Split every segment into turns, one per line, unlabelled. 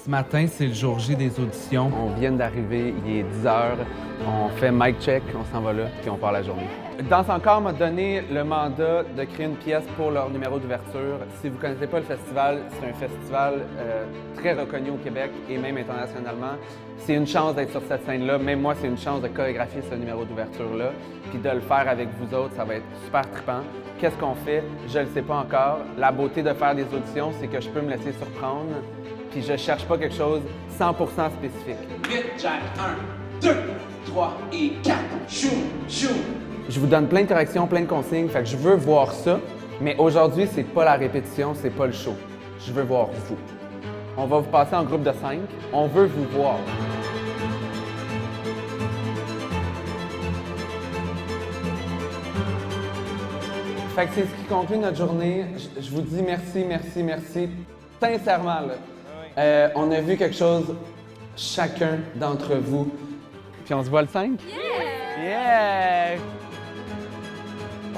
Ce matin, c'est le jour J des auditions.
On vient d'arriver, il est 10 h, on fait mic check, on s'en va là, puis on part la journée. Danse Encore m'a donné le mandat de créer une pièce pour leur numéro d'ouverture. Si vous ne connaissez pas le festival, c'est un festival très reconnu au Québec et même internationalement. C'est une chance d'être sur cette scène-là. Même moi, c'est une chance de chorégraphier ce numéro d'ouverture-là. Puis de le faire avec vous autres, ça va être super trippant. Qu'est-ce qu'on fait? Je ne le sais pas encore. La beauté de faire des auditions, c'est que je peux me laisser surprendre. Puis je cherche pas quelque chose 100% spécifique.
8, Jack, 1, 2, 3 et 4. Chou, chou.
Je vous donne plein de corrections, plein de consignes, fait que je veux voir ça. Mais aujourd'hui, c'est pas la répétition, c'est pas le show. Je veux voir vous. On va vous passer en groupe de 5. On veut vous voir. Fait que c'est ce qui conclut notre journée. Je vous dis merci, merci, merci. Sincèrement, là. On a vu quelque chose, chacun d'entre vous. Puis on se voit le 5? Yeah! Yeah!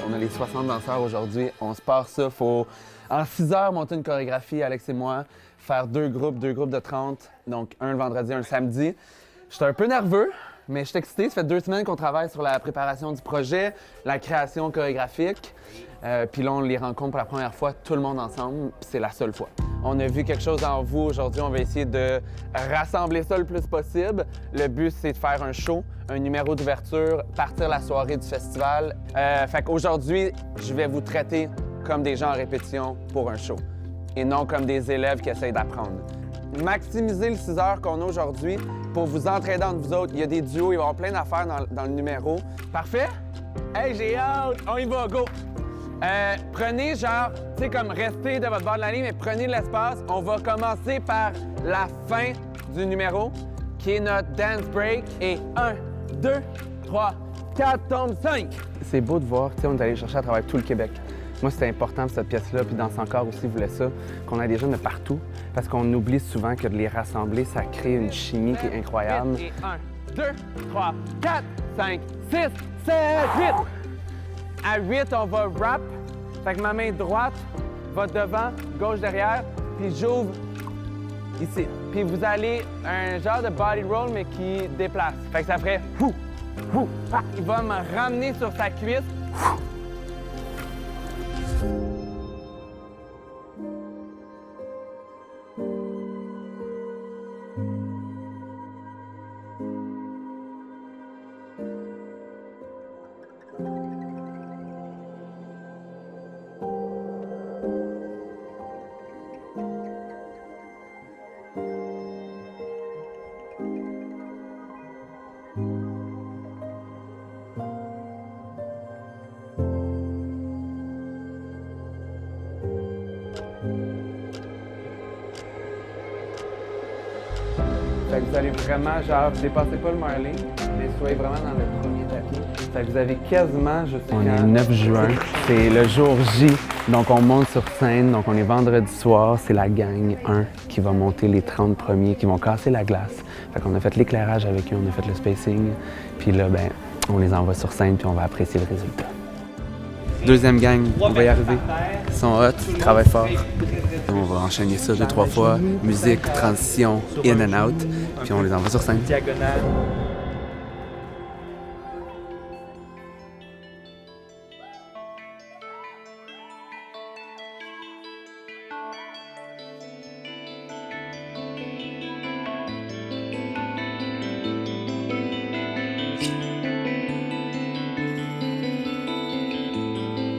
On a les 60 danseurs aujourd'hui. On se part ça. Faut, en 6 heures, monter une chorégraphie, Alex et moi, faire deux groupes de 30. Donc, un le vendredi, un le samedi. J'étais un peu nerveux, mais je suis excité. Ça fait 2 semaines qu'on travaille sur la préparation du projet, la création chorégraphique. Puis là, on les rencontre pour la première fois, tout le monde ensemble. Puis c'est la seule fois. On a vu quelque chose en vous aujourd'hui. On va essayer de rassembler ça le plus possible. Le but, c'est de faire un show, un numéro d'ouverture, partir la soirée du festival. Fait qu'aujourd'hui, je vais vous traiter comme des gens en répétition pour un show et non comme des élèves qui essayent d'apprendre. Maximiser les 6 heures qu'on a aujourd'hui pour vous entraider entre vous autres. Il y a des duos, il va y avoir plein d'affaires dans le numéro. Parfait? Hey, j'ai hâte! On y va, go! Prenez genre, tu sais, comme restez de votre bord de la ligne, mais prenez de l'espace. On va commencer par la fin du numéro, qui est notre dance break. Et 1, 2, 3, 4, tombe 5. C'est beau de voir, tu sais, on est allé chercher à travers tout le Québec. Moi, c'était important pour cette pièce-là, puis Danse Encore aussi voulait ça, qu'on ait des jeunes de partout, parce qu'on oublie souvent que de les rassembler, ça crée une chimie qui est incroyable. Et 1, 2, 3, 4, 5, 6, 7, 8! À 8, on va wrap. Fait que ma main droite va devant, gauche derrière, puis j'ouvre ici. Puis vous allez un genre de body roll, mais qui déplace. Fait que ça ferait hou, hou, ha. Il va me ramener sur sa cuisse. Fait que vous allez vraiment, genre, dépassez pas le Marley, mais soyez vraiment dans le premier tapis. Fait que vous avez quasiment jusqu'à... On est le 9 juin, c'est le jour J, donc on monte sur scène, donc on est vendredi soir, c'est la gang 1 qui va monter les 30 premiers, qui vont casser la glace. Fait qu'on a fait l'éclairage avec eux, on a fait le spacing, puis là, ben, on les envoie sur scène, puis on va apprécier le résultat. Deuxième gang, on va y arriver. Ils sont hot, ils travaillent fort. On va enchaîner ça 2-3 fois. Musique, transition, in and out. Puis on les envoie sur scène.
Diagonale.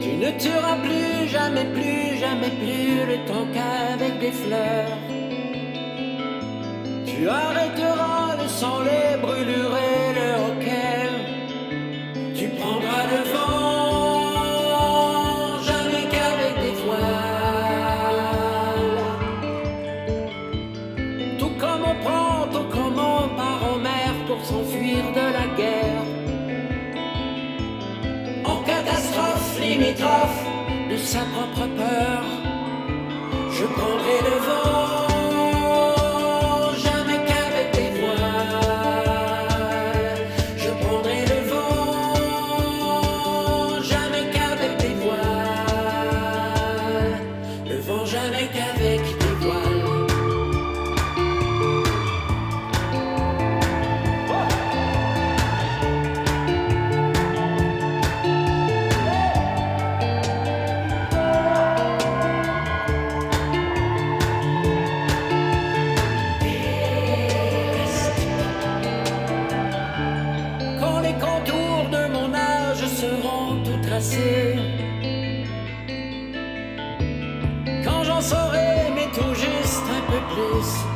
Tu ne tueras plus, jamais plus, jamais plus le temps qu'avec des fleurs. Tu arrêteras le sang, les brûlures et le hockey. Tu prendras le vent, jamais qu'avec des voiles. Tout comme on prend, tout comme on part en mer pour s'enfuir de la guerre. En catastrophe limitrophe de sa propre peur, je prendrai le vent. plus.